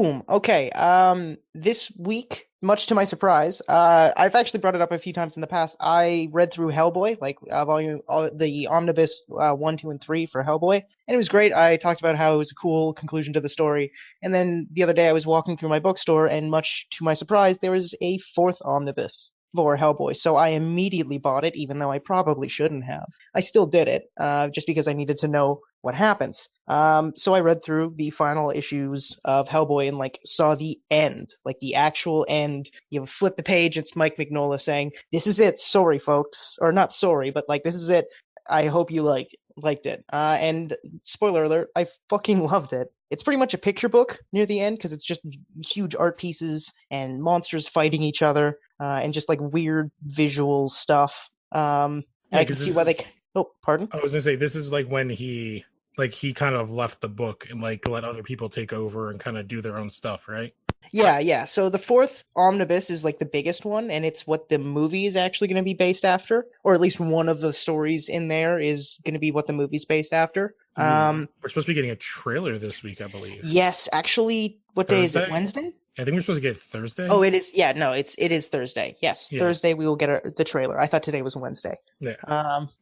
Boom. Okay. This week, much to my surprise, I've actually brought it up a few times in the past. I read through Hellboy, like volume, the omnibus 1, 2, and 3 for Hellboy, and it was great. I talked about how it was a cool conclusion to the story, and then the other day I was walking through my bookstore, and much to my surprise, there was a fourth omnibus for Hellboy. So I immediately bought it, even though I probably shouldn't have. I still did it, just because I needed to know what happens. So I read through the final issues of Hellboy and like saw the end, like the actual end. You flip the page, it's Mike Mignola saying, "This is it. Sorry, folks," or not sorry, but like this is it. I hope you liked it. And spoiler alert, I fucking loved it. It's pretty much a picture book near the end because it's just huge art pieces and monsters fighting each other, and just like weird visual stuff. And Yeah, I can because see this why they. is. Oh, pardon. I was gonna say this is like when he kind of left the book and like let other people take over and kind of do their own stuff, right? Yeah, yeah. So the fourth omnibus is like the biggest one, and it's what the movie is actually going to be based after, or at least one of the stories in there is going to be what the movie's based after. Ooh, we're supposed to be getting a trailer this week, I believe. Yes, actually, what day is it? Thursday? Wednesday? I think we're supposed to get Oh, Thursday. it is. Yeah, no, it is Thursday. Yes, Yeah, Thursday we will get the trailer. I thought today was Wednesday. yeah.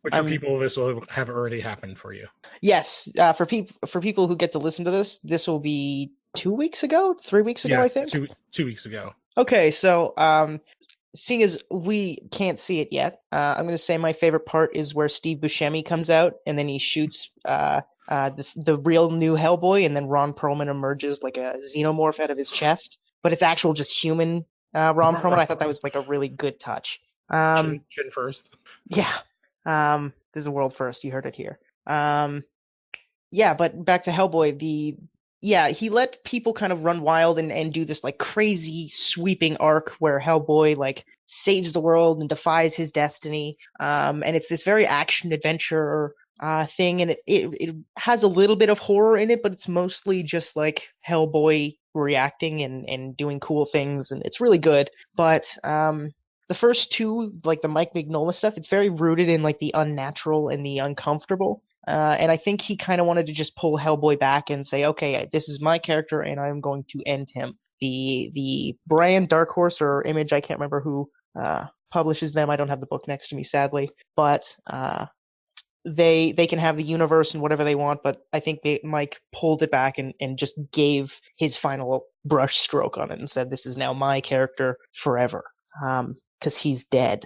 Which for I'm people, this will have already happened for you. yes. For people who get to listen to this will be 2 weeks ago, 3 weeks ago, Yeah, I think. two weeks ago. Okay, so seeing as we can't see it yet, I'm going to say my favorite part is where Steve Buscemi comes out and then he shoots the real new Hellboy, and then Ron Perlman emerges like a xenomorph out of his chest, but it's actual just human Ron Perlman. I thought that was like a really good touch. Um, Chin first. yeah, this is a world first. You heard it here. Yeah, but back to Hellboy, yeah, he let people kind of run wild and do this like crazy sweeping arc where Hellboy like saves the world and defies his destiny. And it's this very action adventure thing, and it has a little bit of horror in it, but it's mostly just like Hellboy reacting and doing cool things, and it's really good. But the first two, like the Mike Mignola stuff, it's very rooted in like the unnatural and the uncomfortable. And I think he kind of wanted to just pull Hellboy back and say, okay, this is my character, and I'm going to end him. The brand Dark Horse or Image, I can't remember who publishes them. I don't have the book next to me, sadly, but they can have the universe and whatever they want. But I think Mike pulled it back and just gave his final brush stroke on it and said, this is now my character forever, because he's dead.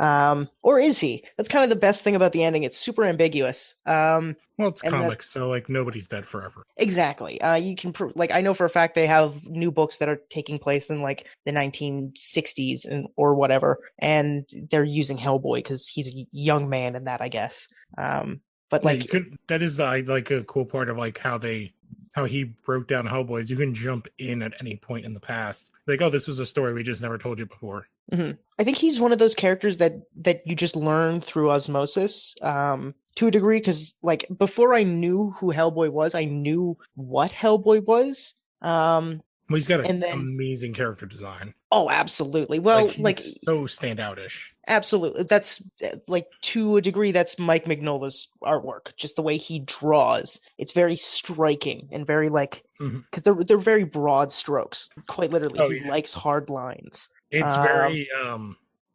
Or is he? That's kind of the best thing about the ending. It's super ambiguous. Well, it's And that comics, so like nobody's dead forever. exactly. You can like I know for a fact they have new books that are taking place in like the 1960s and or whatever, and they're using Hellboy because he's a young man in that, I guess. But Yeah, like you could. That is like a cool part of like how he broke down Hellboys. You can jump in at any point in the past. Like, oh, this was a story we just never told you before. I think he's one of those characters that you just learn through osmosis, to a degree. Because like before I knew who Hellboy was, I knew what Hellboy was. Well, he's got an And then amazing character design. oh, absolutely. Like Well, like he's so standoutish. absolutely. That's like to a degree, that's Mike Mignola's artwork. Just the way he draws, it's very striking and very like Hmm. because they're very broad strokes. Quite literally, Oh he yeah, likes hard lines. it's Um, very.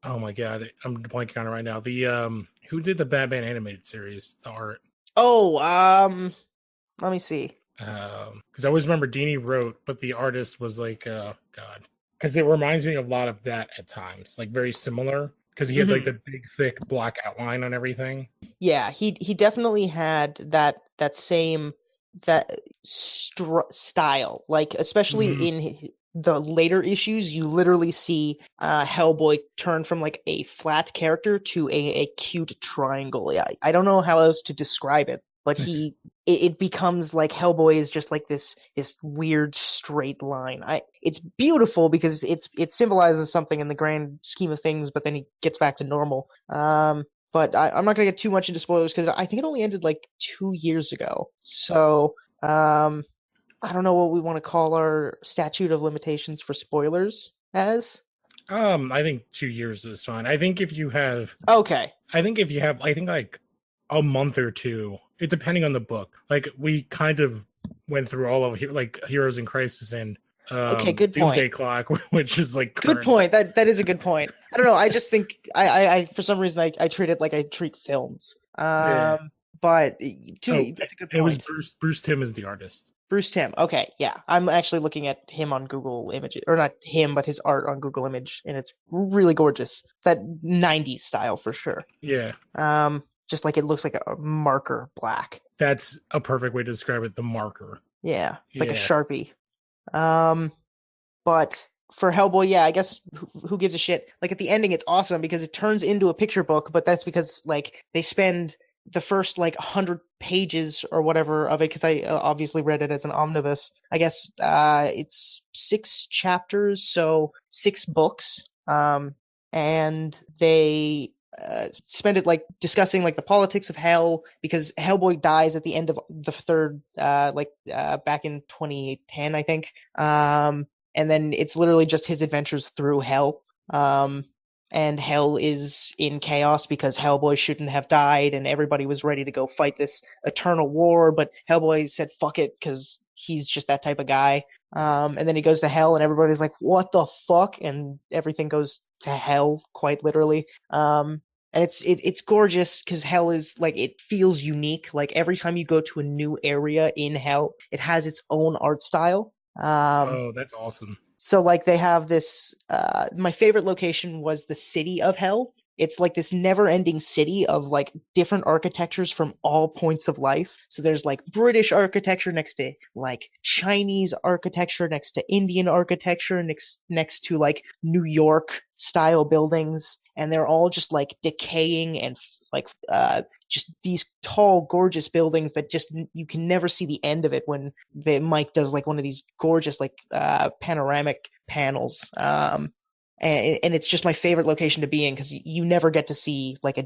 Oh my god, I'm blanking on it right now. The who did the Batman animated series? The art. oh, let me see. Because I always remember Dini wrote, but the artist was like, God, because it reminds me a lot of that at times, like very similar. Because he had like Mhm. the big, thick black outline on everything. Yeah, he definitely had that same that style. Like especially Hmm. in the later issues, you literally see Hellboy turn from like a flat character to a cute triangle. Yeah, I don't know how else to describe it, but it becomes like Hellboy is just like this weird straight line. It's beautiful because it symbolizes something in the grand scheme of things, but then he gets back to normal. But I'm not gonna get too much into spoilers because I think it only ended like 2 years ago. So I don't know what we want to call our statute of limitations for spoilers as. I think 2 years is fine. I think if you have, Okay. I think like a month or two, it depending on the book. Like we kind of went through all of like Heroes in Crisis and Okay, good Doomsday point. Clock, which is like Good current. point. That is a good point. I don't know. I just think I for some reason I treat it like I treat films. Yeah. But to Oh, me, that's a good it was point. Bruce Timm is the artist. Bruce Timm. Okay, yeah. I'm actually looking at him on Google Images, or not him, but his art on Google Image, and it's really gorgeous. It's that 90s style for sure. Yeah. Just like it looks like a marker black. That's a perfect way to describe it. The marker. Yeah, it's like a Yeah. Sharpie. But for Hellboy, yeah, I guess who gives a shit? Like at the ending, it's awesome because it turns into a picture book, but that's because like they spend the first like 100 pages or whatever of it, because I obviously read it as an omnibus. I guess it's 6 chapters, so 6 books. And they spend it like discussing like the politics of hell, because Hellboy dies at the end of the third, back in 2010, I think. And then it's literally just his adventures through hell. Um, and hell is in chaos because Hellboy shouldn't have died, and everybody was ready to go fight this eternal war, but Hellboy said fuck it because he's just that type of guy. And then he goes to hell, and everybody's like, "What the fuck?" And everything goes to hell, quite literally. And it's gorgeous because hell is like, it feels unique. Like every time you go to a new area in hell, it has its own art style. Oh, that's awesome. So like they have this my favorite location was the city of hell. It's like this never-ending city of like different architectures from all points of life. So there's like British architecture next to like Chinese architecture, next to Indian architecture, next to like New York style buildings, and they're all just like decaying and like just these tall, gorgeous buildings that just you can never see the end of it when Mike does like one of these gorgeous like panoramic panels. And it's just my favorite location to be in because you never get to see like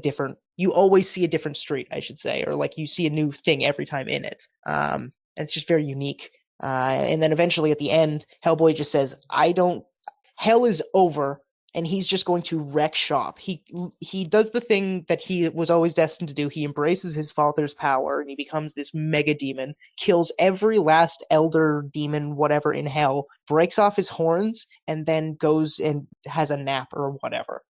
you always see a different street, I should say, or like you see a new thing every time in it. And it's just very unique. And then eventually at the end, Hellboy just says, hell is over, and he's just going to wreck shop. He does the thing that he was always destined to do. He embraces his father's power, and he becomes this mega demon, kills every last elder demon, whatever, in hell, breaks off his horns, and then goes and has a nap or whatever.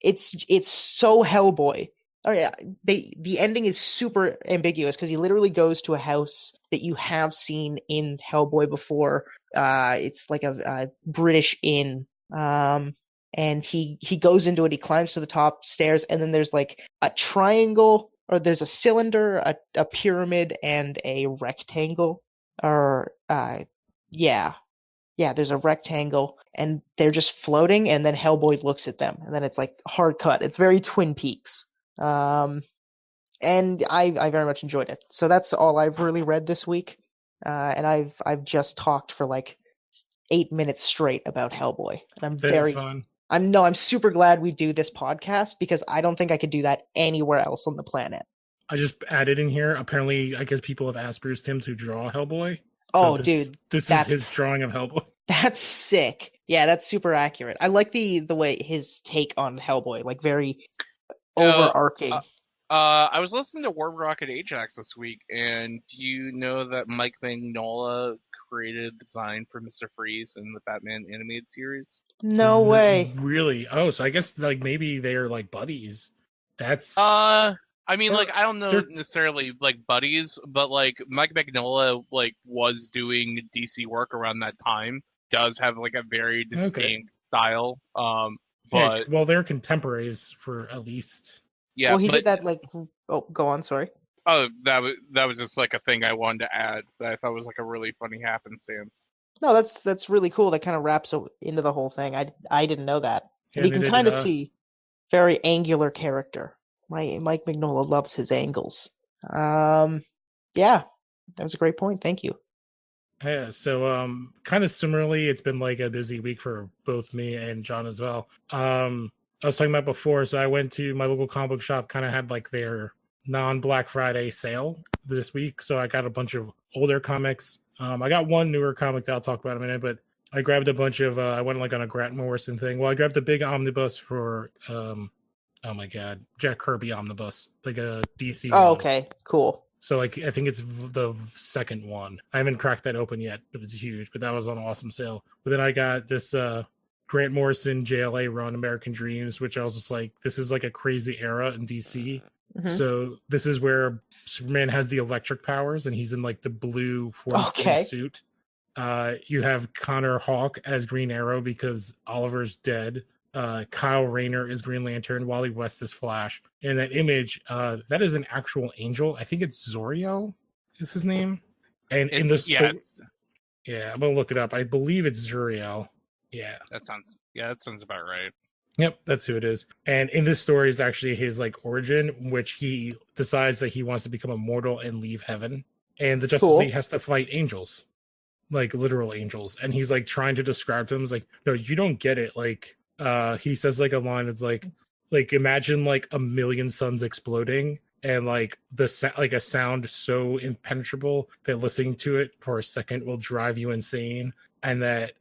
It's so Hellboy. Oh yeah, the ending is super ambiguous because he literally goes to a house that you have seen in Hellboy before. It's like a British inn. And he goes into it. He climbs to the top stairs, and then there's like a triangle, or there's a cylinder, a pyramid, and a rectangle. Or yeah, there's a rectangle, and they're just floating. And then Hellboy looks at them, and then it's like hard cut. It's very Twin Peaks. And I very much enjoyed it. So that's all I've really read this week. And I've just talked for like 8 minutes straight about Hellboy. And That's fun. I'm super glad we do this podcast because I don't think I could do that anywhere else on the planet. I just added in here. Apparently, I guess people have asked Bruce Timm to draw Hellboy. Oh, So dude, this is his drawing of Hellboy. That's sick. Yeah, that's super accurate. I like the way his take on Hellboy, like very overarching. I was listening to Warp Rocket Ajax this week, and do you know that Mike Mignola created the design for Mr. Freeze in the Batman animated series? No way. Really? Oh, so I guess like maybe they're like buddies. That's I mean, like, I don't know necessarily like buddies, but like Mike Mignola like was doing DC work around that time. Does have like a very distinct style. But yeah, well, they're contemporaries for at least. Yeah. Well, he did that like. Oh, go on. Sorry. Oh, that was just like a thing I wanted to add that I thought was like a really funny happenstance. No, that's really cool. That kind of wraps into the whole thing. I didn't know that. Yeah, and you can kind of see very angular character. Mike Mignola loves his angles. Yeah, that was a great point. Thank you. Yeah, so kind of similarly, it's been like a busy week for both me and John as well. I was talking about before, so I went to my local comic book shop, kind of had like their non-Black Friday sale this week, so I got a bunch of older comics. I got one newer comic that I'll talk about in a minute, but I grabbed a bunch of, I went like on a Grant Morrison thing. Well, I grabbed a big omnibus for, oh my God, Jack Kirby omnibus, like a DC. Oh, okay, cool. So like I think it's the second one. I haven't cracked that open yet, but it's huge. But that was on awesome sale. But then I got this Grant Morrison JLA run, American Dreams, which I was just like, this is like a crazy era in DC. Mm-hmm. So this is where Superman has the electric powers, and he's in like the blue form suit. You have Connor Hawke as Green Arrow because Oliver's dead. Kyle Rayner is Green Lantern. Wally West is Flash. And that image, that is an actual angel. I think it's Zoriel is his name. And in the story, yeah, I'm gonna look it up. I believe it's Zuriel. Yeah, that sounds about right. Yep, that's who it is. And in this story is actually his like origin, which he decides that he wants to become immortal and leave heaven. And the Justice League has to fight angels, like literal angels. And he's like trying to describe to them, he's like, no, you don't get it. Like, he says like a line, it's like imagine like a million suns exploding and like a sound so impenetrable that listening to it for a second will drive you insane. And that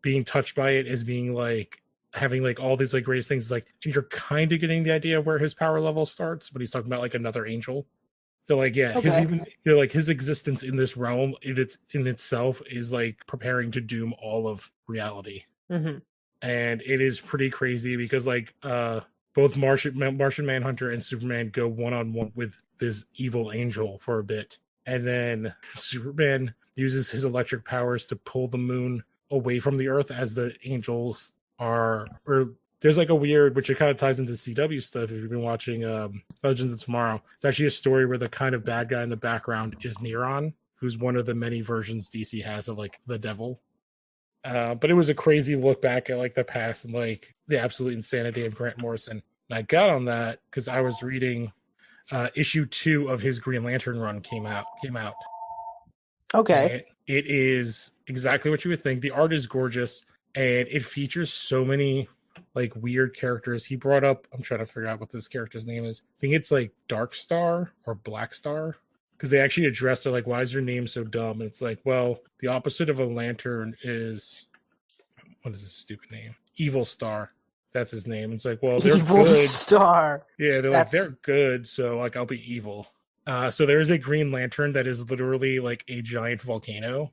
being touched by it is being like having like all these like greatest things, like, and you're kind of getting the idea of where his power level starts, but he's talking about like another angel. So like, yeah, his existence in this realm, it's in itself is like preparing to doom all of reality. Mm-hmm. And it is pretty crazy because like both Martian Manhunter and Superman go one-on-one with this evil angel for a bit, and then Superman uses his electric powers to pull the moon away from the Earth as the angels are, or there's like a weird, which it kind of ties into CW stuff if you've been watching Legends of Tomorrow. It's actually a story where the kind of bad guy in the background is Neron, who's one of the many versions DC has of like the devil. But it was a crazy look back at like the past and like the absolute insanity of Grant Morrison. And I got on that because I was reading issue 2 of his Green Lantern run came out. Okay. And it is exactly what you would think. The art is gorgeous and it features so many like weird characters. He brought up, I'm trying to figure out what this character's name is. I think it's like Dark Star or Black Star. Because they actually addressed it like, why is your name so dumb? And it's like, well, the opposite of a lantern is, what is this stupid name? Evil Star. That's his name. It's like, well, they're Evil good. Star. Yeah, they're good, so like I'll be evil. So there is a Green Lantern that is literally like a giant volcano.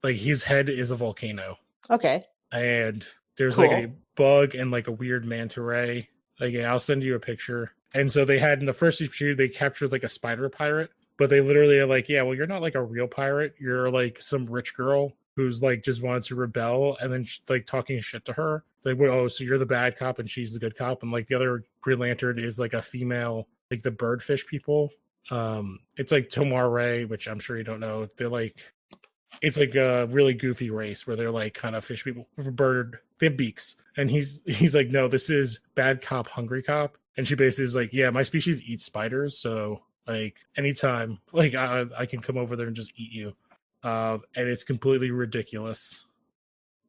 Like his head is a volcano. Okay. And there's like a bug and like a weird manta ray. Like, yeah, I'll send you a picture. And so they had in the first issue, they captured like a spider pirate. But they literally are like, yeah, well, you're not like a real pirate. You're like some rich girl who's like just wanted to rebel and then like talking shit to her. Like, oh, so you're the bad cop and she's the good cop. And like the other Green Lantern is like a female, like the birdfish people. It's like Tomar Ray, which I'm sure you don't know. They're like, it's like a really goofy race where they're like kind of fish people. Bird, they have beaks. And he's like, no, this is bad cop, hungry cop. And she basically is like, yeah, my species eats spiders, so like anytime, like I can come over there and just eat you, and it's completely ridiculous.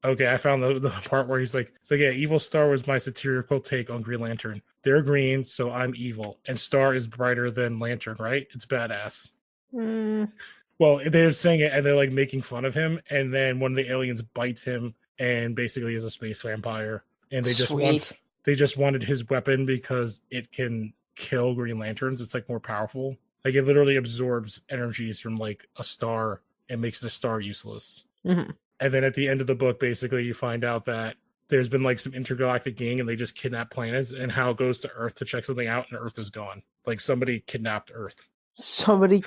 Okay, I found the part where he's like, so yeah, Evil Star was my satirical take on Green Lantern. They're green, so I'm evil, and Star is brighter than Lantern, right? It's badass. Well, they're saying it and they're like making fun of him, and then one of the aliens bites him and basically is a space vampire, and they just wanted his weapon because it can kill Green Lanterns. It's like more powerful. Like it literally absorbs energies from like a star and makes the star useless. Mm-hmm. And then at the end of the book, basically you find out that there's been like some intergalactic gang and they just kidnap planets, and Hal goes to Earth to check something out and Earth is gone. Like somebody kidnapped Earth. Somebody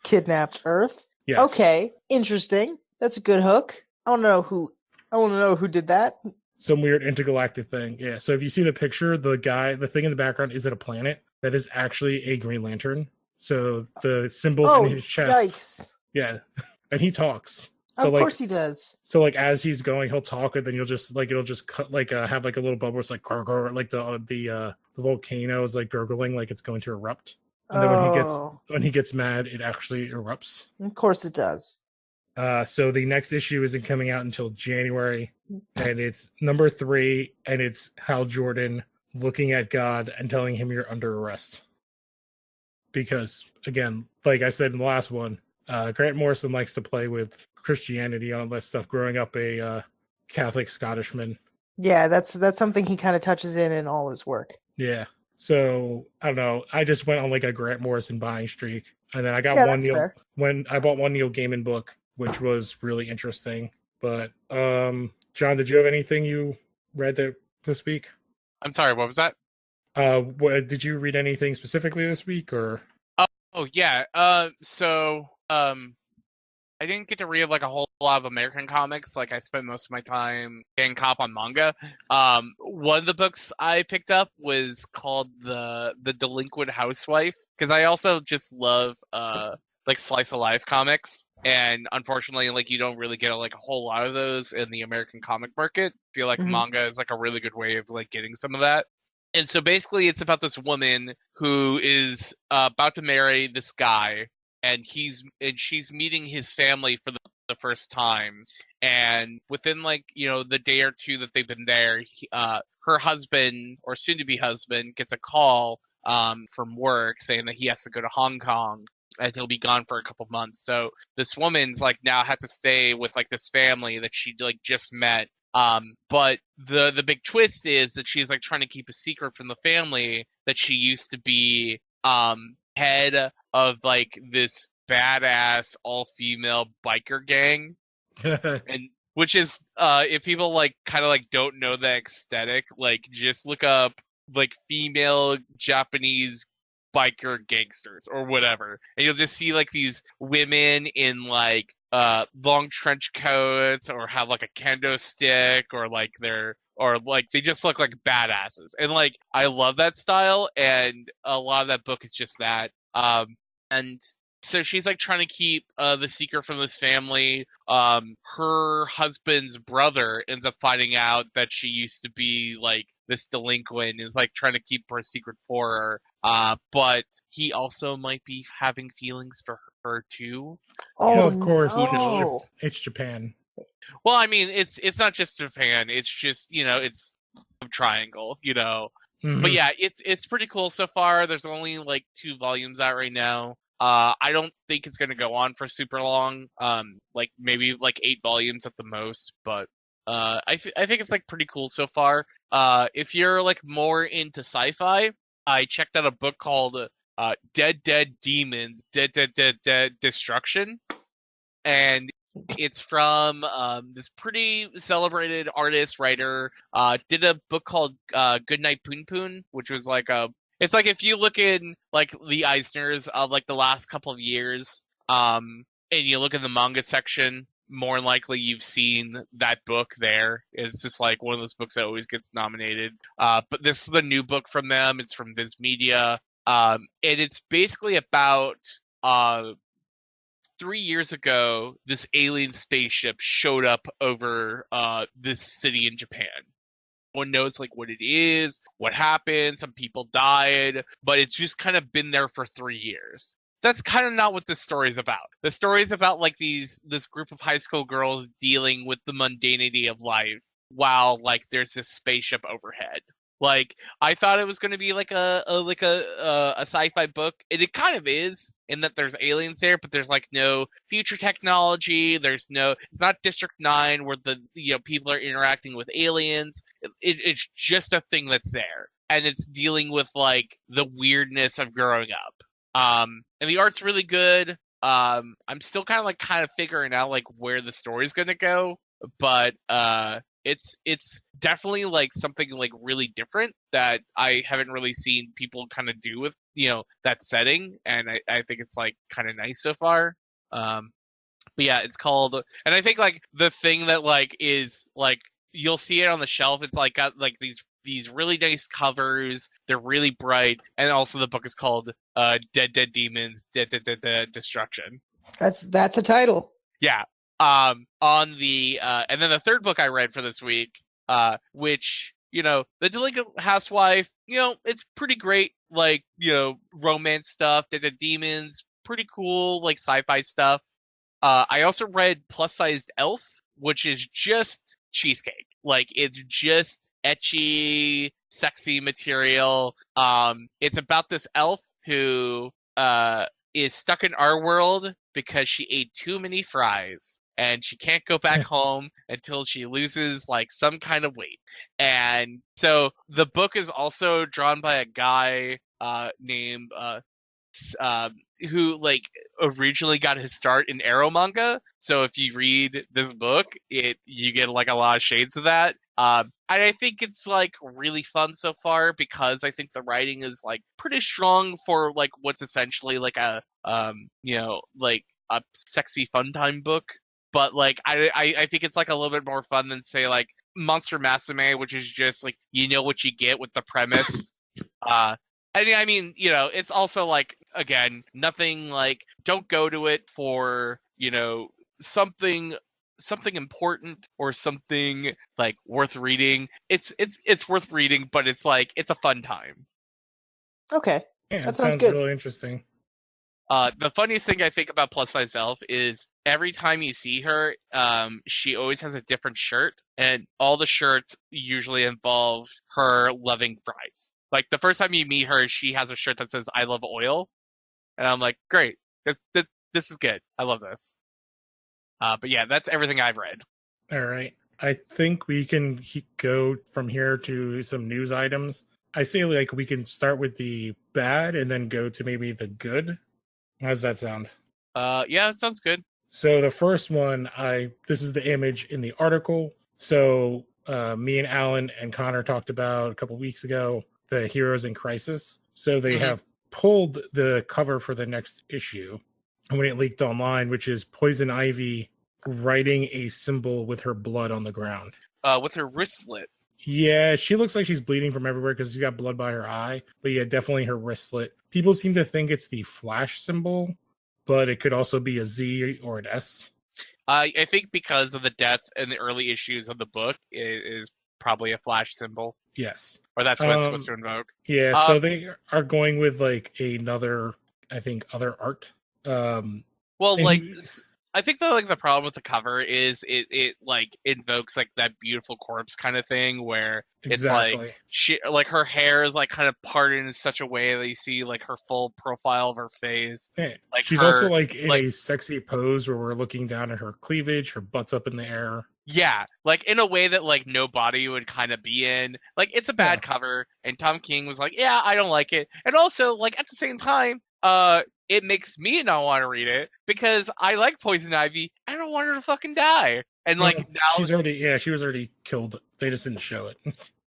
kidnapped Earth? Yes. Okay, interesting. That's a good hook. I want to know who did that. Some weird intergalactic thing. Yeah. So if you see the picture, the thing in the background is at a planet that is actually a Green Lantern. So the symbols in his chest. Yikes. Yeah. And he talks. So of course he does. So like as he's going, he'll talk, and then it'll just cut like have like a little bubble. It's like gurgle, like the volcano is like gurgling, like it's going to erupt. And then when he gets mad, it actually erupts. Of course it does. So the next issue isn't coming out until January, and it's number 3, and it's Hal Jordan looking at God and telling him you're under arrest. Because again, like I said in the last one, Grant Morrison likes to play with Christianity and all that stuff, growing up a Catholic Scottishman. Yeah, that's something he kind of touches in all his work. Yeah. So I don't know. I just went on like a Grant Morrison buying streak, And then I got that's fair. I bought one Neil Gaiman book, which was really interesting. But John, did you have anything you read this week? I'm sorry, what was that? Did you read anything specifically this week, or? Oh yeah. I didn't get to read like a whole lot of American comics. Like I spent most of my time getting caught on manga. One of the books I picked up was called the Delinquent Housewife, because I also just love like slice of life comics, and unfortunately, like you don't really get like a whole lot of those in the American comic market. I feel like Mm-hmm. manga is like a really good way of like getting some of that. And so basically, it's about this woman who is about to marry this guy, and she's meeting his family for the first time. And within like the day or two that they've been there, her husband, or soon to be husband, gets a call from work saying that he has to go to Hong Kong and he'll be gone for a couple months. So this woman's like now had to stay with like this family that she like just met. But the big twist is that she's like trying to keep a secret from the family that she used to be head of like this badass all-female biker gang. And which is if people like kind of like don't know the aesthetic, like just look up like female Japanese biker gangsters or whatever, and you'll just see like these women in like long trench coats, or have like a kendo stick, or like they just look like badasses. And like I love that style, and a lot of that book is just that. And so she's like trying to keep the secret from this family. Her husband's brother ends up finding out that she used to be like this delinquent, and is like trying to keep her secret for her. But he also might be having feelings for her too. Oh, Of course, who knows? it's Japan. Well, I mean, it's not just Japan. It's just it's a triangle, Mm-hmm. But yeah, it's pretty cool so far. There's only like 2 volumes out right now. I don't think it's gonna go on for super long. Like maybe like 8 volumes at the most. But I think it's like pretty cool so far. If you're like more into sci-fi, I checked out a book called Dead Dead Demons, Dead Destruction, and it's from this pretty celebrated artist writer. Did a book called Goodnight Poon Poon, which was like it's like if you look in like the Eisners of like the last couple of years, and you look in the manga section, more than likely you've seen that book there. It's just like one of those books that always gets nominated. But this is the new book from them. It's from Viz Media. And it's basically about 3 years ago, this alien spaceship showed up over this city in Japan. No one knows like what it is, what happened. Some people died, but it's just kind of been there for 3 years. That's kind of not what this story is about. The story is about like this group of high school girls dealing with the mundanity of life while like there's this spaceship overhead. Like I thought it was going to be like a sci-fi book, and it kind of is in that there's aliens there, but there's like no future technology. It's not District 9 where the people are interacting with aliens. It's just a thing that's there, and it's dealing with like the weirdness of growing up. And the art's really good. I'm still kind of figuring out like where the story's going to go, but it's definitely like something like really different that I haven't really seen people kind of do with that setting, and I think it's like kind of nice so far. But yeah, it's called, and I think like the thing that like is like you'll see it on the shelf. It's like got like these really nice covers. They're really bright, and also the book is called Dead Dead Demons, Dead Destruction. That's a title. Yeah. On the and then the third book I read for this week, which the Delinquent Housewife, it's pretty great, like romance stuff. The demons, pretty cool, like sci-fi stuff. I also read Plus Sized Elf, which is just cheesecake. Like it's just ecchi, sexy material. It's about this elf who is stuck in our world because she ate too many fries, and she can't go back home until she loses like some kind of weight. And so the book is also drawn by a guy named who like originally got his start in Arrow manga. So if you read this book, you get like a lot of shades of that. I think it's like really fun so far because I think the writing is like pretty strong for like what's essentially like a like a sexy fun time book. But like I think it's like a little bit more fun than say like Monster Masamune, which is just like you know what you get with the premise. I mean, it's also like again, nothing like don't go to it for, something important or something like worth reading. It's worth reading, but it's like it's a fun time. Okay. Yeah, that it sounds sounds good. really interesting. The funniest thing I think about Plus Size Elf is every time you see her, she always has a different shirt, and all the shirts usually involve her loving fries. Like the first time you meet her, she has a shirt that says "I love oil," and I'm like, great, this is good. I love this. But yeah, that's everything I've read. All right. I think we can go from here to some news items. I say like we can start with the bad and then go to maybe the good. How does that sound? Yeah, it sounds good. So the first one, this is the image in the article. So me and Alan and Connor talked about a couple weeks ago the Heroes in Crisis. So they have pulled the cover for the next issue when it leaked online, which is Poison Ivy writing a symbol with her blood on the ground. With her wrist slit. Yeah, she looks like she's bleeding from everywhere because she's got blood by her eye. But yeah, definitely her wristlet. People seem to think it's the Flash symbol, but it could also be a Z or an S. I think because of the death in the early issues of the book, it is probably a Flash symbol. Yes. Or that's what it's supposed to invoke. Yeah, so they are going with like another, I think, other art. I think the problem with the cover is it like invokes like that beautiful corpse kind of thing where it's like she like her hair is like kind of parted in such a way that you see like her full profile of her face. Yeah. Like she's also like in a sexy pose where we're looking down at her cleavage, her butt's up in the air. Yeah, like in a way that like no body would kind of be in. Like it's a bad cover, and Tom King was like, "Yeah, I don't like it," and also like at the same time, it makes me not want to read it because I like Poison Ivy. I don't want her to fucking die. And like now she was already killed. They just didn't show it.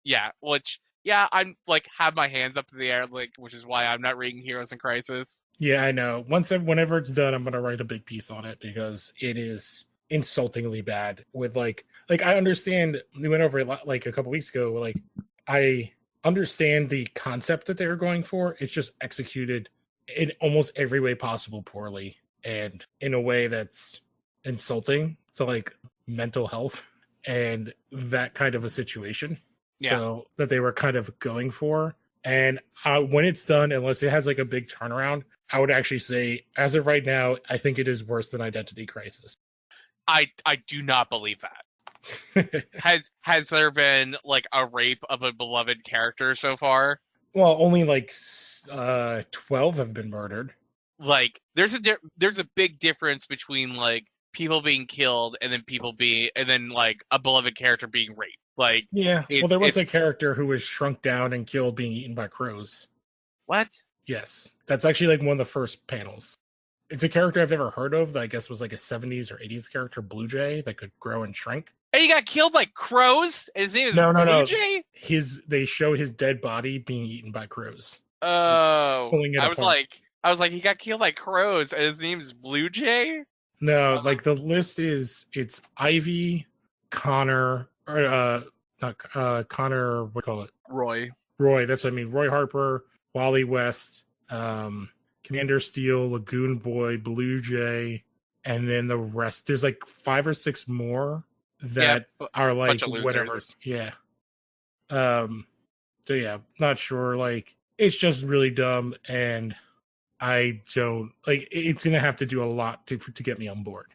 I'm like have my hands up in the air, like which is why I'm not reading Heroes in Crisis. Yeah, I know. Whenever it's done, I'm gonna write a big piece on it because it is insultingly bad. With like I understand we went over it like a couple weeks ago. Like I understand the concept that they were going for. It's just executed in almost every way possible poorly and in a way that's insulting to like mental health and that kind of a situation. Yeah. So that they were kind of going for. And when it's done, unless it has like a big turnaround, I would actually say as of right now, I think it is worse than Identity Crisis. I do not believe that. Has there been like a rape of a beloved character so far? Well, only like 12 have been murdered. Like there's a big difference between like people being killed and then like a beloved character being raped. Like yeah, well, there was a character who was shrunk down and killed being eaten by crows. What? Yes, that's actually like one of the first panels. It's a character I've never heard of that I guess was like a 70s or 80s character, Blue Jay, that could grow and shrink. And he got killed by crows? His name is Blue Jay? They show his dead body being eaten by crows. Oh. I was like, he got killed by crows and his name is Blue Jay? No, like the list it's Ivy, Connor, or not Connor, what do you call it? Roy, that's what I mean. Roy Harper, Wally West, Commander Steel, Lagoon Boy, Blue Jay, and then the rest. There's like 5 or 6 more that are like whatever. Yeah. So yeah, not sure. Like it's just really dumb, and I don't like. It's gonna have to do a lot to get me on board.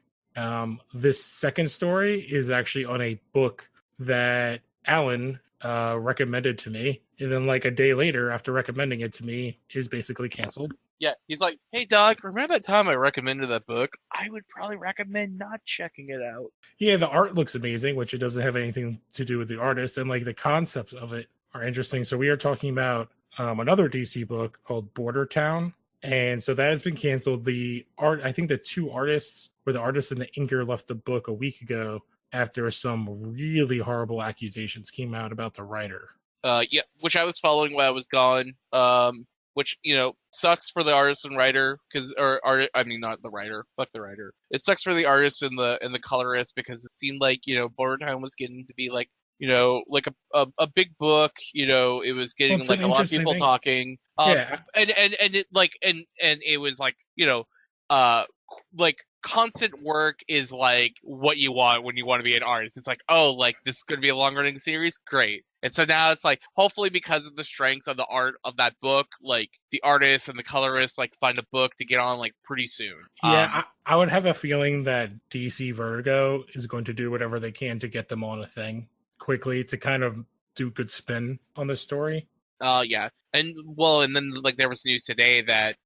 This second story is actually on a book that Alan recommended to me, and then like a day later, after recommending it to me, is basically canceled. Yeah, he's like, "Hey, Doc, remember that time I recommended that book? I would probably recommend not checking it out." Yeah, the art looks amazing, which it doesn't have anything to do with the artist, and like the concepts of it are interesting. So we are talking about another DC book called Border Town, And so that has been canceled. I think the two artists, or the artist and the inker, left the book a week ago after some really horrible accusations came out about the writer. Yeah, which I was following while I was gone. Which sucks for the artist and writer not the writer, fuck the writer. It sucks for the artist and the colorist because it seemed like Border Town was getting to be like like a big book. It was getting like a lot of people talking. Yeah, and it and it was like like constant work is like what you want when you want to be an artist. It's like, oh, like this is going to be a long running series, great. And so now it's like, hopefully because of the strength of the art of that book, like the artist and the colorist like find a book to get on like pretty soon. Yeah, I would have a feeling that DC Vertigo is going to do whatever they can to get them on a thing quickly to kind of do good spin on the story. Yeah. And then like there was news today that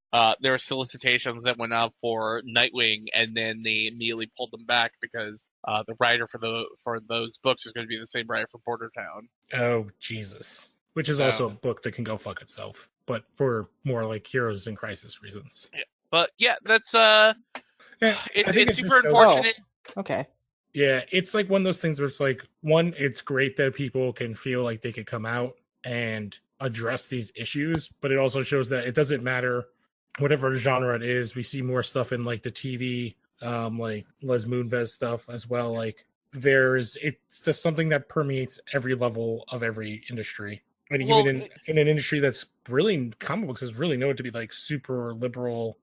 there were solicitations that went out for Nightwing, and then they immediately pulled them back because the writer for those books is going to be the same writer for Border Town. Oh Jesus! Which is also a book that can go fuck itself, but for more like Heroes in Crisis reasons. Yeah, but yeah, that's it's super just unfortunate. Oh, okay. Yeah, it's like one of those things where it's like, one, it's great that people can feel like they could come out and address these issues, but it also shows that it doesn't matter whatever genre it is. We see more stuff in like the TV, like Les Moonves stuff as well. Like it's just something that permeates every level of every industry. And even in an industry that's really, comic books is really known to be like super liberal.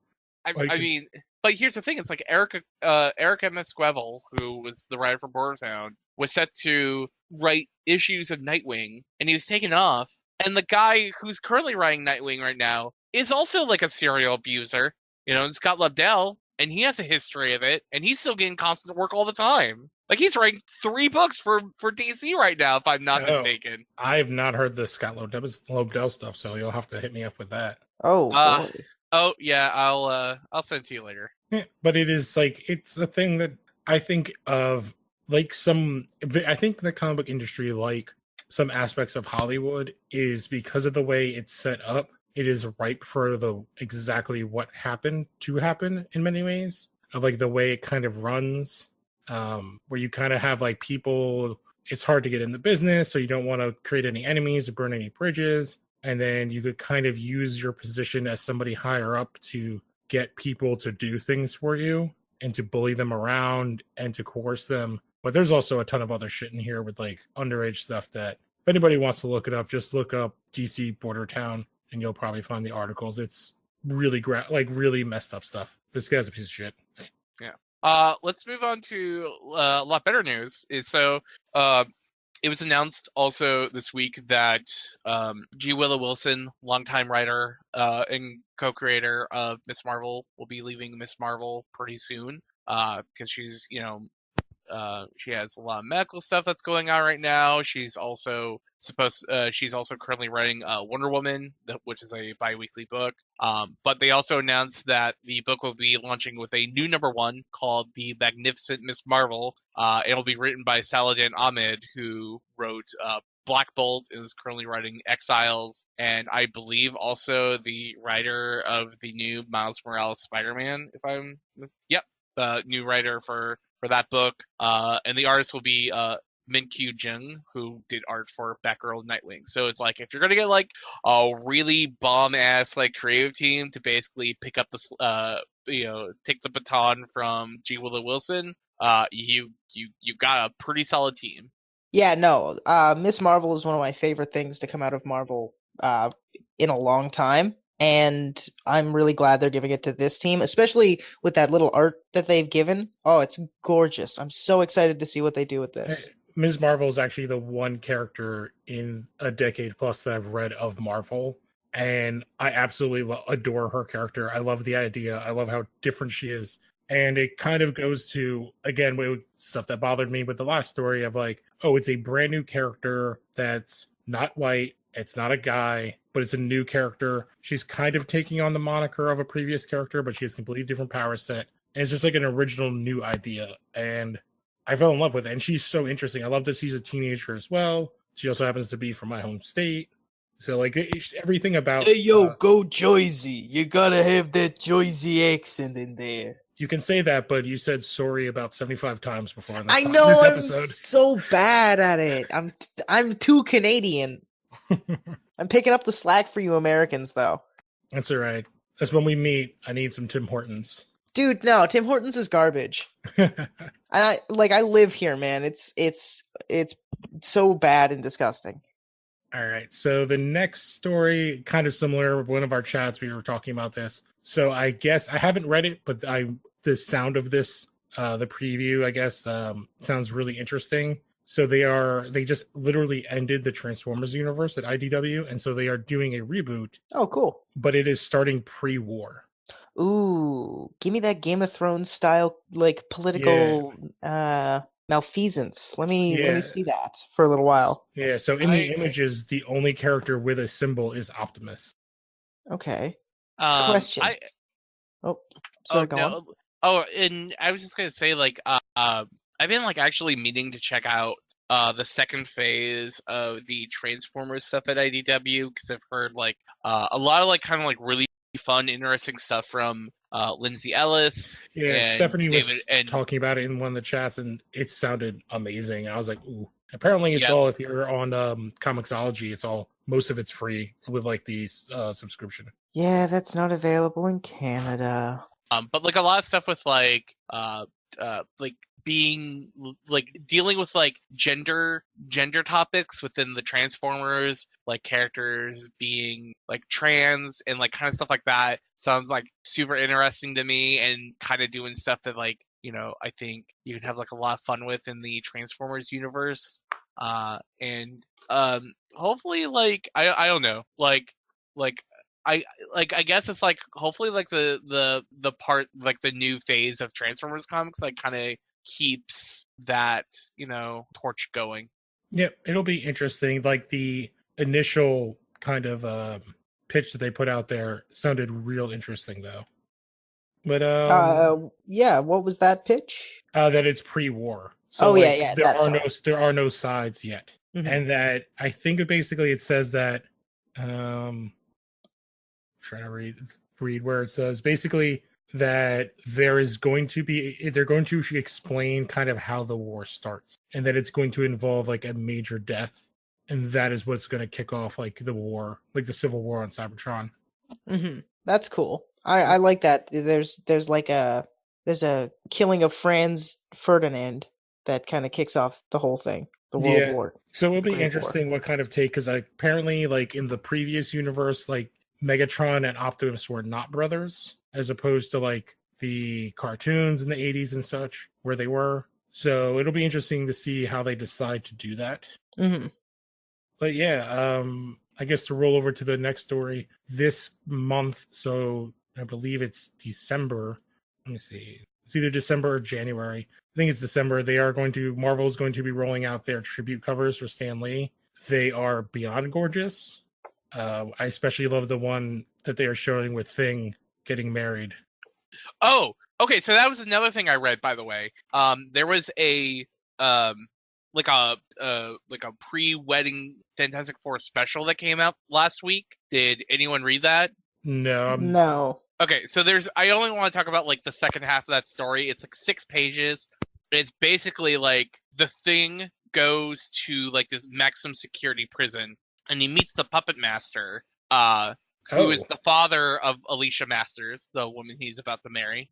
I mean, but here's the thing: it's like Erica Mesquevel, who was the writer for Border Town, was set to write issues of Nightwing, and he was taken off. And the guy who's currently writing Nightwing right now is also like a serial abuser, and Scott Lobdell, and he has a history of it, and he's still getting constant work all the time. Like he's writing 3 books for DC right now, if I'm not mistaken. I have not heard the Scott Lobdell stuff, so you'll have to hit me up with that. Oh boy. Oh yeah, I'll send it to you later. Yeah, but it is like, it's a thing that I think of like I think the comic book industry, like some aspects of Hollywood, is because of the way it's set up, it is ripe for exactly what happened to happen in many ways, of like the way it kind of runs, where you kind of have like people, it's hard to get in the business, so you don't want to create any enemies or burn any bridges. And then you could kind of use your position as somebody higher up to get people to do things for you and to bully them around and to coerce them. But there's also a ton of other shit in here with like underage stuff that if anybody wants to look it up, just look up DC Border Town and you'll probably find the articles. It's really really messed up stuff. This guy's a piece of shit. Yeah. Let's move on to a lot better news. It was announced also this week that G. Willow Wilson, longtime writer and co-creator of Miss Marvel, will be leaving Miss Marvel pretty soon because she's, she has a lot of medical stuff that's going on right now. She's also currently writing Wonder Woman, which is a bi-weekly book. But they also announced that the book will be launching with a new #1 called The Magnificent Miss Marvel. It'll be written by Saladin Ahmed, who wrote Black Bolt and is currently writing Exiles, and I believe also the writer of the new Miles Morales Spider-Man, new writer for that book. And the artist will be Min-Kyu Jung, who did art for Batgirl and Nightwing. So it's like, if you're gonna get like a really bomb ass like creative team to basically pick up this take the baton from G. Willow Wilson, you got a pretty solid team. Yeah, no. Miss Marvel is one of my favorite things to come out of Marvel in a long time. And I'm really glad they're giving it to this team, especially with that little art that they've given. Oh, it's gorgeous. I'm so excited to see what they do with this. Ms. Marvel is actually the one character in a decade plus that I've read of Marvel, and I absolutely adore her character. I love the idea. I love how different she is. And it kind of goes to, again, with stuff that bothered me with the last story of like, oh, it's a brand new character that's not white. It's not a guy, but it's a new character. She's kind of taking on the moniker of a previous character, but she has a completely different power set. And it's just like an original new idea. And I fell in love with it. And she's so interesting. I love that she's a teenager as well. She also happens to be from my home state. So like everything about Hey yo, go Jersey! You gotta have that Jersey accent in there. you can say that, but you said sorry about 75 times before in I this know I'm episode. so bad at it. I'm too Canadian. I'm picking up the slack for you Americans, though. That's all right. That's when we meet. I need some Tim Hortons. Dude, no, Tim Hortons is garbage. I live here, man. It's so bad and disgusting. All right. So the next story, kind of similar. One of our chats, we were talking about this. So I guess I haven't read it, but the sound of this, the preview, I guess, sounds really interesting. So they just literally ended the Transformers universe at IDW, and so they are doing a reboot. Oh, cool. But it is starting pre-war. Ooh, give me that Game of Thrones style, like political malfeasance. Let me see that for a little while. Yeah. So in the images, the only character with a symbol is Optimus. Okay. Question. Sorry, go on. Oh, and I was just gonna say, like, I've been like actually meaning to check out the second phase of the Transformers stuff at IDW because I've heard like a lot of like kind of like really fun, interesting stuff from Lindsay Ellis. Yeah, and Stephanie David was talking about it in one of the chats, and it sounded amazing. I was like, ooh. Apparently, it's all, if you're on Comixology, it's all, most of it's free with like these subscription. Yeah, that's not available in Canada. But like a lot of stuff with like being like dealing with like gender topics within the Transformers, like characters being like trans and like kind of stuff like that sounds like super interesting to me, and kind of doing stuff that like, you know, I think you can have like a lot of fun with in the Transformers universe. And hopefully like I don't know, like I guess it's like hopefully like the part, like the new phase of Transformers comics like kind of keeps that, you know, torch going. Yep, it'll be interesting. Like the initial kind of pitch that they put out there sounded real interesting though. But yeah, what was that pitch? That it's pre-war. So there are no sides yet. Mm-hmm. And that I think basically it says that trying to read where it says basically that they're going to explain kind of how the war starts, and that it's going to involve like a major death, and that is what's going to kick off like the war, like the civil war on Cybertron. Mm-hmm. That's cool. I like that. There's a killing of Franz Ferdinand that kind of kicks off the whole thing, the World War. So it'll be interesting what kind of take, because apparently like in the previous universe, like Megatron and Optimus were not brothers, as opposed to like the cartoons in the 80s and such where they were. So it'll be interesting to see how they decide to do that. Mm-hmm. But yeah, I guess to roll over to the next story this month. So I believe it's December. Let me see. It's either December or January. I think it's December. Marvel is going to be rolling out their tribute covers for Stan Lee. They are beyond gorgeous. I especially love the one that they are showing with Thing getting married. Oh, okay. So that was another thing I read, by the way. There was a like a pre-wedding Fantastic Four special that came out last week. Did anyone read that? No. No. Okay, so I only want to talk about like the second half of that story. It's like 6 pages. It's basically like the Thing goes to like this maximum security prison, and he meets the puppet master, who is the father of Alicia Masters, the woman he's about to marry.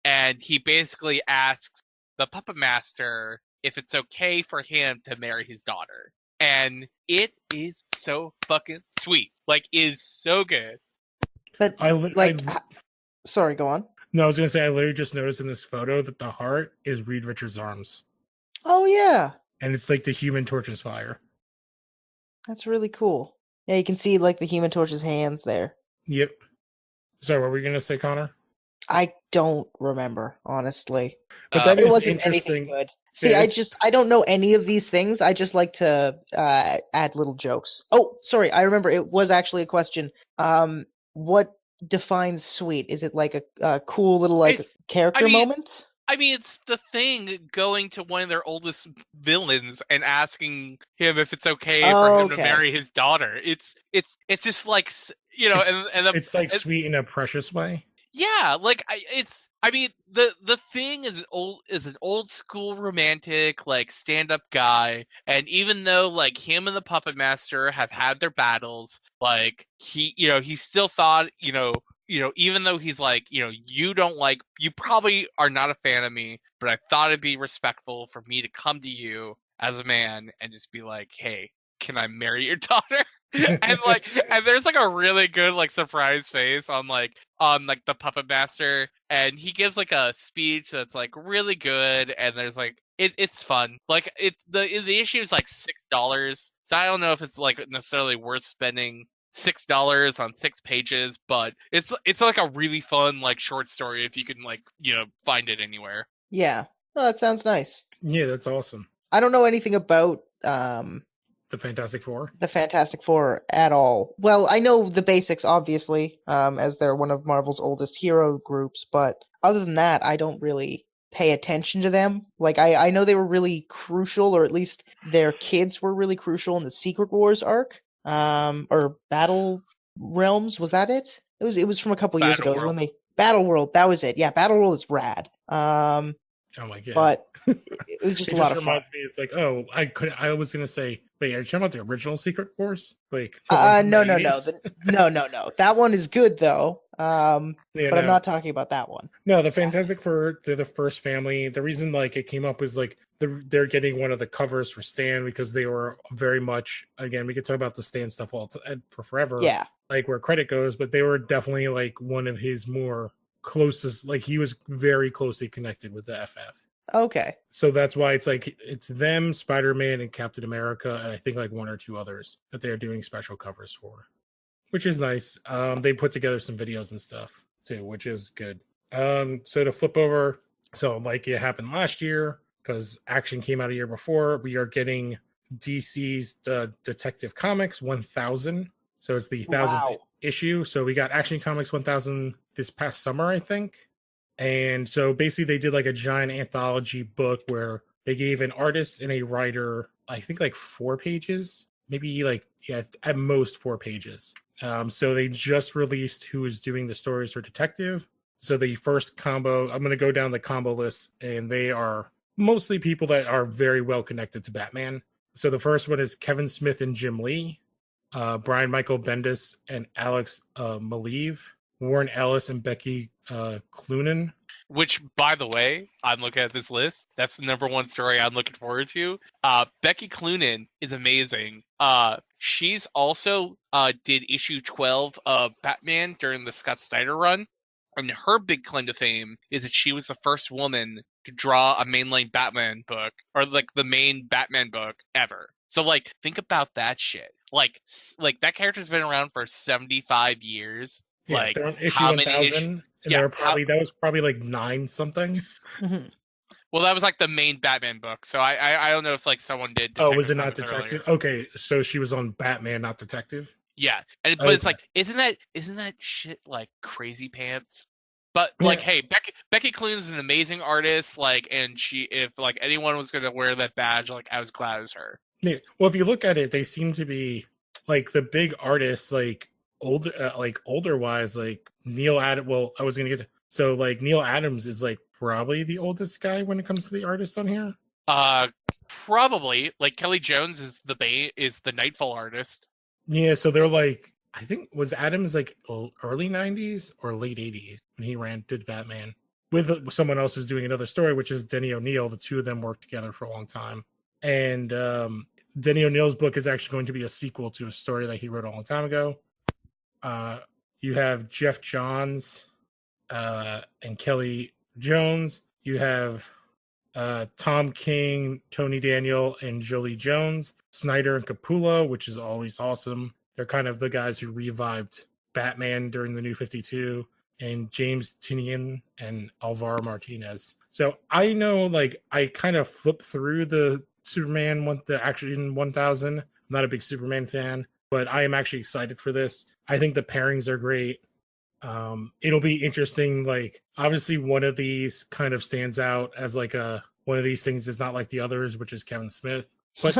And he basically asks the puppet master if it's okay for him to marry his daughter. And it is so fucking sweet. Like, is so good. But, sorry, go on. No, I was going to say, I literally just noticed in this photo that the heart is Reed Richards' arms. Oh, yeah. And it's like the Human Torch's fire. That's really cool. Yeah, you can see like the Human Torch's hands there. Yep. So, what were you going to say, Connor? I don't remember, honestly. But it wasn't anything good. See, I don't know any of these things. I just like to add little jokes. Oh, sorry, I remember. It was actually a question. What defines sweet? Is it like a cool little character moment? I mean, it's the Thing going to one of their oldest villains and asking him if it's okay for him to marry his daughter. It's just like, you know, it's like sweet in a precious way. Yeah, like I mean, the Thing is an old school romantic, like, stand up guy, and even though like him and the Puppet Master have had their battles, like he still thought, even though he's like, you probably are not a fan of me, but I thought it'd be respectful for me to come to you as a man and just be like, hey, can I marry your daughter? and there's like a really good like surprise face on the Puppet Master, and he gives like a speech that's like really good, and there's like it's fun. Like, it's the issue is like $6, so I don't know if it's like necessarily worth spending $6 on 6 pages, but it's like a really fun like short story if you can like find it anywhere. Yeah, well, that sounds nice. Yeah, that's awesome. I don't know anything about the Fantastic Four. The Fantastic Four at all. Well, I know the basics, obviously, as they're one of Marvel's oldest hero groups, but other than that, I don't really pay attention to them. Like, I know they were really crucial, or at least their kids were really crucial in the Secret Wars arc, or Battle Realms. Was that it? It was from a couple years ago. It was when they Battle World. That was it. Yeah, Battle World is rad. Oh my god! But it was just a lot of fun. Me, it's like, I was gonna say, wait, are you talking about the original Secret Wars? Like, no. That one is good though. But I'm not talking about that one. No, the Fantastic Four, they're the first family. The reason like it came up was like they're getting one of the covers for Stan because they were very much, again, we could talk about the Stan stuff for forever. Yeah, like where credit goes, but they were definitely like one of his more closest, like he was very closely connected with the FF. Okay. So that's why it's like it's them, Spider-Man, and Captain America, and I think like one or two others that they're doing special covers for, which is nice. They put together some videos and stuff too, which is good. So to flip over, so like it happened last year because Action came out a year before. We are getting DC's the Detective Comics 1000. So it's the 1000th issue. So we got Action Comics 1000 this past summer, I think. And so basically they did like a giant anthology book where they gave an artist and a writer, I think like 4 pages, maybe like, yeah, at most 4 pages. So they just released who is doing the stories for Detective. So the first combo, I'm going to go down the combo list, and they are mostly people that are very well connected to Batman. So the first one is Kevin Smith and Jim Lee, Brian Michael Bendis and Alex Maleev, Warren Ellis and Becky Cloonan. Which, by the way, I'm looking at this list. That's the number one story I'm looking forward to. Becky Cloonan is amazing. She's also did issue 12 of Batman during the Scott Snyder run. And her big claim to fame is that she was the first woman to draw a mainline Batman book, or like the main Batman book ever. So like, think about that shit. Like that character's been around for 75 years. Yeah, like, they're on issue 1000, and they were probably that was probably like 9 something. Mm-hmm. Well, that was like the main Batman book, so I don't know if like someone did. Detective was it not Detective? Earlier. Okay, so she was on Batman, not Detective. Yeah, but it's like, isn't that shit like crazy pants? But like, hey, Becky Cloonan is an amazing artist. Like, and if like anyone was gonna wear that badge, like I was glad as her. Yeah. Well, if you look at it, they seem to be like the big artists, like older wise, like Neil Adams. Well, I was gonna get to, so like Neil Adams is like probably the oldest guy when it comes to the artist on here. Probably like Kelly Jones is the Nightfall artist. Yeah, so they're like, I think was Adams like early 90s or late 80s when he did Batman with someone else who's doing another story, which is Denny O'Neil. The two of them worked together for a long time, and Denny O'Neil's book is actually going to be a sequel to a story that he wrote a long time ago. You have Jeff Johns and Kelly Jones. You have Tom King, Tony Daniel, and Jolie Jones. Snyder and Capullo, which is always awesome. They're kind of the guys who revived Batman during the New 52. And James Tynion and Alvaro Martinez. So I know, like, I kind of flipped through the the Action 1000. I'm not a big Superman fan, but I am actually excited for this. I think the pairings are great. It'll be interesting. Like, obviously, one of these kind of stands out as like one of these things is not like the others, which is Kevin Smith. But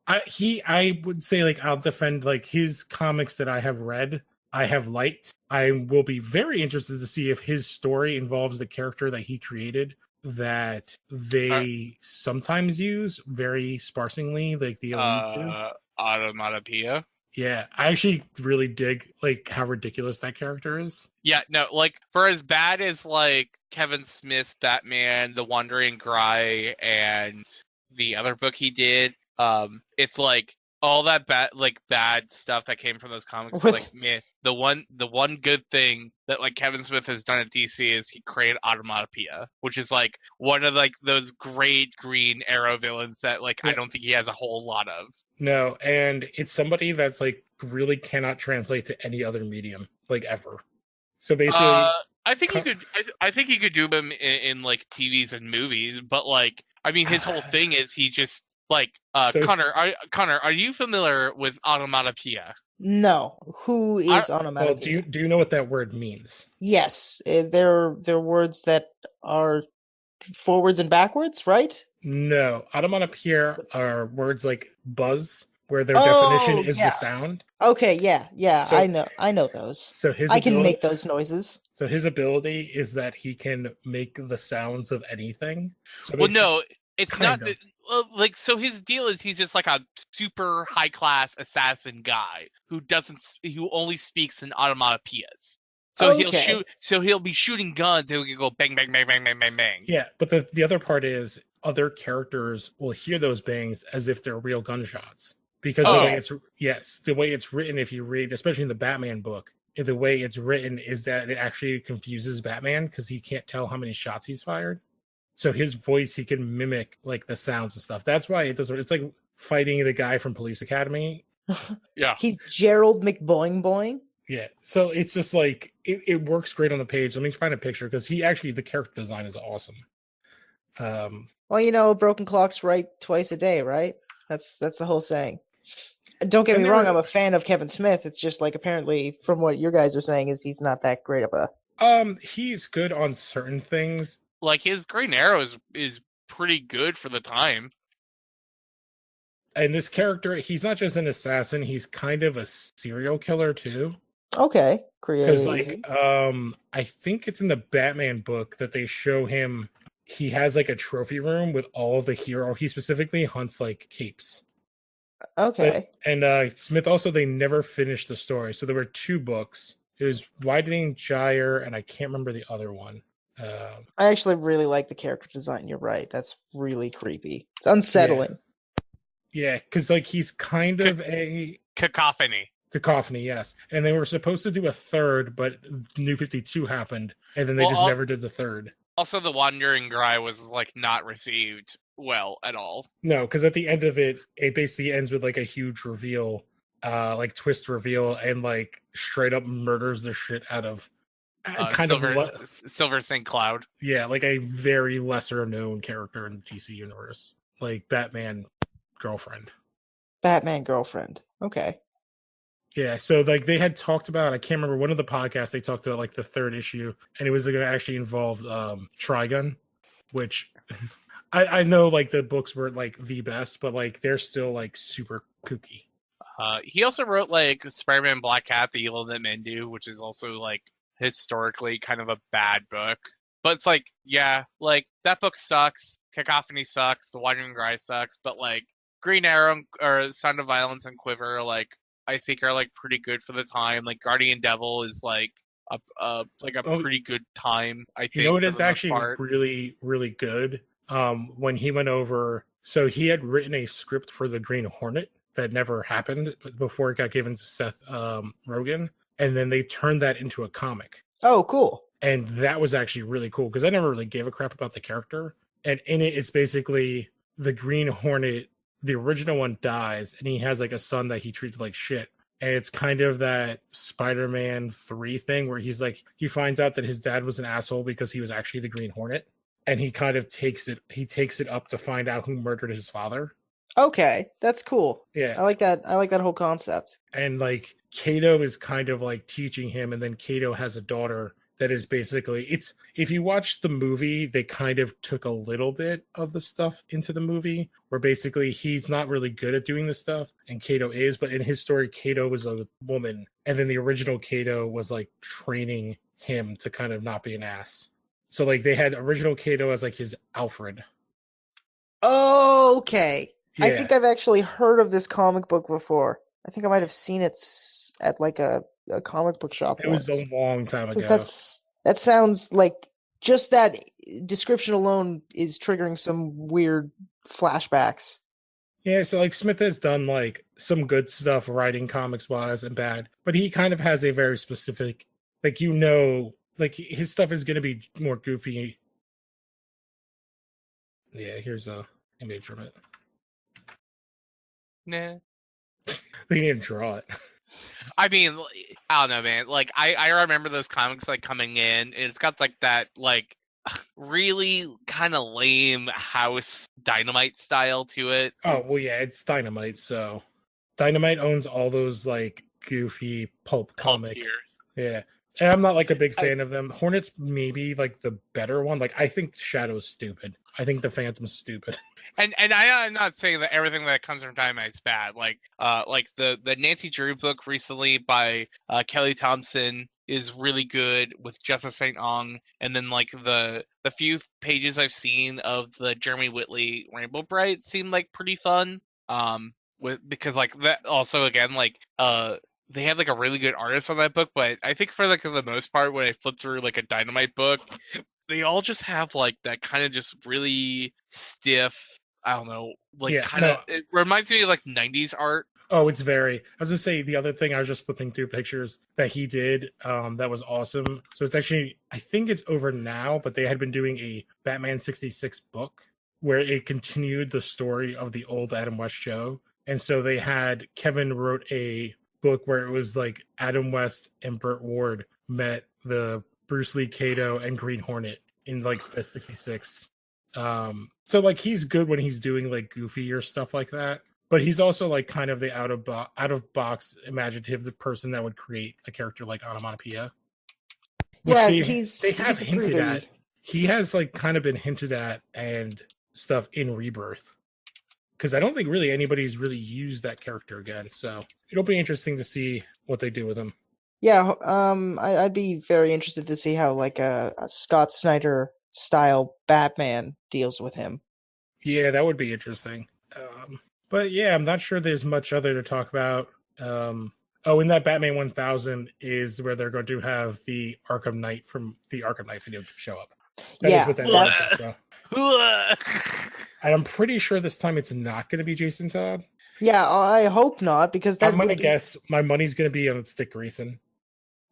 I would say, like, I'll defend like his comics that I have read, I have liked. I will be very interested to see if his story involves the character that he created that they sometimes use very sparsely, like the allude to. Automatopoeia. Yeah, I actually really dig like how ridiculous that character is. Yeah, no, like for as bad as like Kevin Smith's Batman, The Wandering Gry, and the other book he did, it's like all that bad stuff that came from those comics. Like, man, the one good thing that like Kevin Smith has done at DC is he created Automatopoeia, which is like one of like those great Green Arrow villains that like I don't think he has a whole lot of. No, and it's somebody that's like really cannot translate to any other medium, like ever. So basically, I think you could. I think you could do him in like TVs and movies, but like, I mean, his whole thing is he just like Connor. Connor, are you familiar with Automatopoeia? No. Who is onomatopoeia? Well, do you know what that word means? Yes, they're words that are forwards and backwards, right? No, onomatopoeia are words like buzz, where their definition is the sound. Okay, yeah, so, I know those. So I can make those noises. So his ability is that he can make the sounds of anything. So well, no, it's not. Like, so his deal is he's just like a super high class assassin guy who only speaks in onomatopoeias. So he'll be shooting guns and he'll go bang, bang, bang, bang, bang, bang, bang. Yeah, but the other part is other characters will hear those bangs as if they're real gunshots. Because the way it's written, if you read, especially in the Batman book, the way it's written is that it actually confuses Batman because he can't tell how many shots he's fired. So his voice, he can mimic like the sounds and stuff. That's why it doesn't. It's like fighting the guy from Police Academy. Yeah, he's Gerald McBoing Boing. Yeah, so it's just like it works great on the page. Let me find a picture because the character design is awesome. Well, you know, broken clocks right twice a day, right? That's the whole saying. Don't get me wrong, I'm a fan of Kevin Smith. It's just like apparently from what your guys are saying is he's not that great of a. He's good on certain things. Like his Green Arrow is pretty good for the time. And this character, he's not just an assassin, he's kind of a serial killer too. Okay, creative. Because I think it's in the Batman book that they show him. He has like a trophy room with all of the hero. He specifically hunts like capes. Okay. And Smith also, they never finished the story. So there were 2 books. It was Widening Gyre, and I can't remember the other one. I actually really like the character design. You're right. That's really creepy. It's unsettling. Yeah, because like he's kind of a cacophony. Cacophony, yes. And they were supposed to do a 3rd, but New 52 happened, and then they just never did the 3rd. Also, The Wandering Gry was like not received well at all. No, because at the end of it basically ends with like a huge reveal, like twist reveal, and like straight up murders the shit out of Silver St. Cloud. Yeah, like a very lesser known character in the DC universe, like Batman girlfriend. Batman girlfriend. Okay. Yeah, so like they had talked about, I can't remember, one of the podcasts they talked about like the 3rd issue, and it was going to actually involve Trigun, which I know like the books weren't like the best, but like they're still like super kooky. He also wrote like Spider-Man Black Cat, The Evil That Men Do, which is also like historically kind of a bad book. But it's like, yeah, like that book sucks. Cacophony sucks. The Wandering Gry sucks. But like Green Arrow or Sound of Violence and Quiver, like I think are like pretty good for the time. Like Guardian Devil is like a pretty good time. I think. You know what is actually really, really good? When he went over, so he had written a script for the Green Hornet that never happened before it got given to Seth Rogen, and then they turned that into a comic. Oh, cool. And that was actually really cool because I never really gave a crap about the character. And in it, it's basically the Green Hornet, the original one dies, and he has like a son that he treats like shit. And it's kind of that Spider-Man 3 thing where he's like, he finds out that his dad was an asshole because he was actually the Green Hornet. And he kind of takes it up to find out who murdered his father. Okay, that's cool. Yeah. I like that whole concept. And like Kato is kind of like teaching him, and then Kato has a daughter that is basically, it's, if you watch the movie, they kind of took a little bit of the stuff into the movie, where basically he's not really good at doing this stuff and Kato is, but in his story Kato was a woman, and then the original Kato was like training him to kind of not be an ass. So like they had original Kato as like his Alfred. Okay. Yeah. I think I've actually heard of this comic book before. I think I might have seen it at like a comic book shop It once. was a long time ago. That sounds like just that description alone is triggering some weird flashbacks. Yeah, so like Smith has done like some good stuff writing comics wise and bad, but he kind of has a very specific, like, like his stuff is going to be more goofy. Yeah, here's a image from it. Nah. They need to draw it. I mean, I don't know, man. Like, I remember those comics like coming in. It's got like that like really kind of lame House Dynamite style to it. Oh well, yeah, it's Dynamite. So Dynamite owns all those like goofy pulp comic. Yeah, and I'm not like a big fan of them. Hornet's maybe like the better one. Like I think Shadow's stupid. I think the Phantom's stupid. And I'm not saying that everything that comes from Dynamite's bad. Like the Nancy Drew book recently by Kelly Thompson is really good with Justice St. Ong, and then like the few pages I've seen of the Jeremy Whitley Rainbow Bright seem like pretty fun. Because like that also again like they had like a really good artist on that book, but I think for like the most part when I flip through like a Dynamite book, they all just have like that kind of just really stiff, I don't know, like it reminds me of like 90s art. Oh, it's very, I was gonna say the other thing, I was just flipping through pictures that he did that was awesome. So it's actually, I think it's over now, but they had been doing a Batman 66 book where it continued the story of the old Adam West show. And so they had, Kevin wrote a book where it was like Adam West and Burt Ward met the Bruce Lee Kato and Green Hornet in like the 66. So like he's good when he's doing like goofier stuff like that, but he's also like kind of the out of box imaginative, the person that would create a character like Onomatopoeia. Yeah, they have hinted at. He has like kind of been hinted at and stuff in Rebirth, because I don't think really anybody's really used that character again. So it'll be interesting to see what they do with him. Yeah, I'd be very interested to see how like a Scott Snyder style Batman deals with him. Yeah, that would be interesting. But yeah, I'm not sure there's much other to talk about. In that Batman 1000 is where they're going to have the Arkham Knight from the Arkham Knight video show up. That is what that is. So. And I'm pretty sure this time it's not going to be Jason Todd. Yeah, I hope not, because I'm going to guess my money's going to be on Stick Grayson.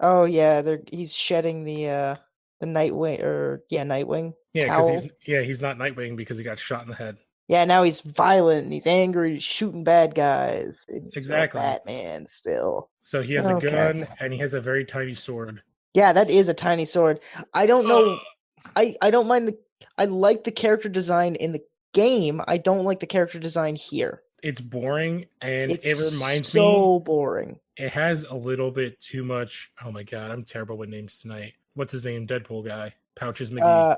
Oh yeah, he's shedding the Nightwing Nightwing. Yeah, because he's not Nightwing because he got shot in the head. Yeah, now he's violent and he's angry, he's shooting bad guys. Exactly. Batman still. So he has a gun and he has a very tiny sword. Yeah, that is a tiny sword. I don't know. I don't mind I like the character design in the game. I don't like the character design here. It's boring, and it reminds me so boring. It has a little bit too much. Oh my god, I'm terrible with names tonight. What's his name? Deadpool guy. Pouches McGee.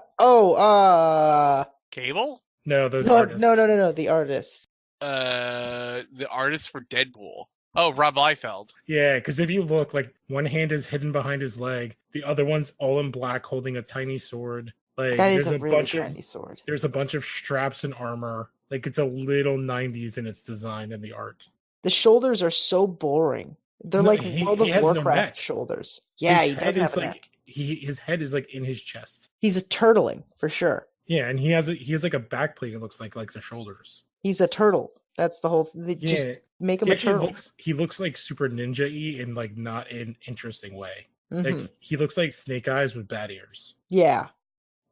Cable? No, those artists. No, the artist. The artist for Deadpool. Oh, Rob Liefeld. Yeah, because if you look, like, one hand is hidden behind his leg, the other one's all in black holding a tiny sword. Like, that is a really tiny sword. There's a bunch of straps and armor. Like, it's a little 90s in its design and the art. The shoulders are so boring. They're like World of Warcraft shoulders. Yeah, he doesn't have a neck. His head is like in his chest. He's a turtling for sure. Yeah, and he has like a back plate. It looks like the shoulders. He's a turtle. That's the whole thing. Just make him a turtle. He looks like super ninja-y in like not an interesting way. Mm-hmm. Like he looks like Snake Eyes with bat ears. Yeah.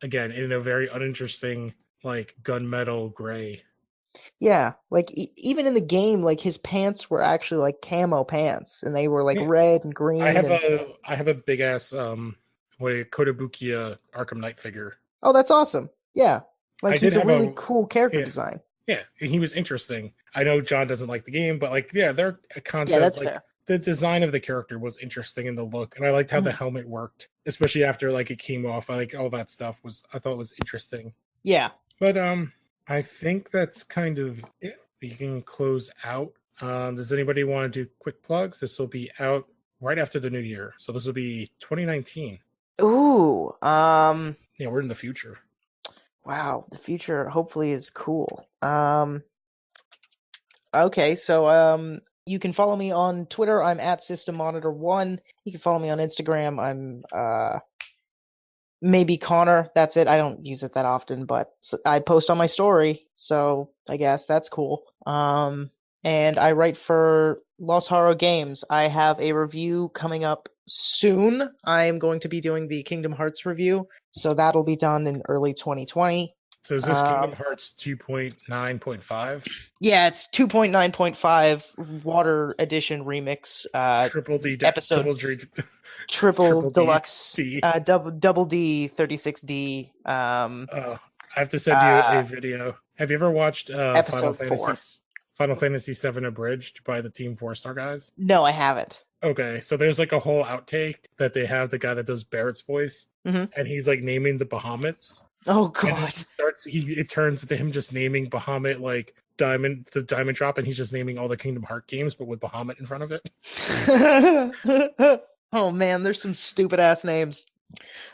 Again, in a very uninteresting, like gunmetal gray. Yeah, like even in the game, like his pants were actually like camo pants, and they were like red and green. I have a big ass Kotobukiya Arkham Knight figure. Oh, that's awesome! Yeah, like he's a really cool character design. Yeah, he was interesting. I know John doesn't like the game, but like, they're a concept. Yeah, that's fair. the design of the character was interesting in the look, and I liked how the helmet worked, especially after like it came off. Like all that stuff I thought was interesting. Yeah. But I think that's kind of it. We can close out. Does anybody want to do quick plugs? This will be out right after the new year, so this will be 2019. Ooh. Yeah, we're in the future. Wow, the future hopefully is cool. Okay, so you can follow me on Twitter. I'm at SystemMonitor1. You can follow me on Instagram. I'm maybe Connor. That's it. I don't use it that often, but I post on my story, so I guess that's cool. And I write for Los Horror Games. I have a review coming up soon. I am going to be doing the Kingdom Hearts review, so that'll be done in early 2020. So is this Kingdom Hearts 2.9.5? Yeah, it's 2.9.5 Water Edition Remix. Episode Triple Deluxe D. Double D 36D. I have to send you a video. Have you ever watched Final Fantasy 7 Abridged by the Team 4-Star guys? No, I haven't. Okay, so there's like a whole outtake that they have the guy that does Barrett's voice, and he's like naming the Bahamuts. Oh god! It turns to him just naming Bahamut like the Diamond Drop, and he's just naming all the Kingdom Hearts games, but with Bahamut in front of it. Oh man, there's some stupid ass names.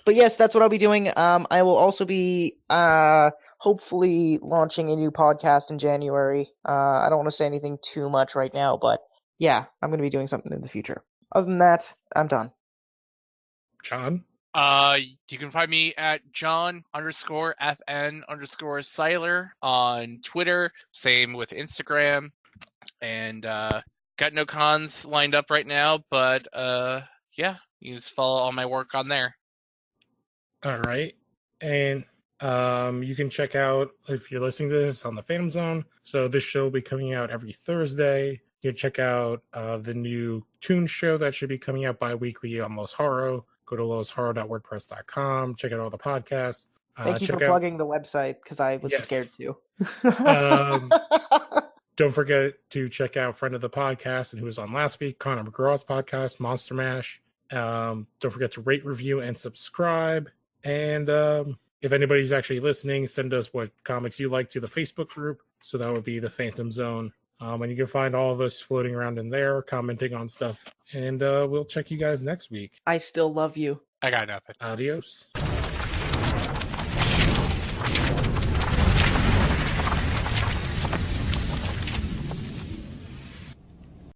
But yes, that's what I'll be doing. I will also be hopefully launching a new podcast in January. I don't want to say anything too much right now, but yeah, I'm going to be doing something in the future. Other than that, I'm done. John? You can find me at John_FN_Seiler on Twitter. Same with Instagram. And got no cons lined up right now, but yeah, you just follow all my work on there. All right. And you can check out, if you're listening to this, on the Phantom Zone. So this show will be coming out every Thursday. You can check out the new Toon show that should be coming out bi-weekly on Los Horror. Go to loshorror.wordpress.com. Check out all the podcasts. Thank you for plugging the website, because I was scared to. Don't forget to check out friend of the podcast and who was on last week, Connor McGraw's podcast, Monster Mash. Don't forget to rate, review, and subscribe. And if anybody's actually listening, send us what comics you like to the Facebook group. So that would be the Phantom Zone. And you can find all of us floating around in there, commenting on stuff. And we'll check you guys next week. I still love you. I got nothing. Adios.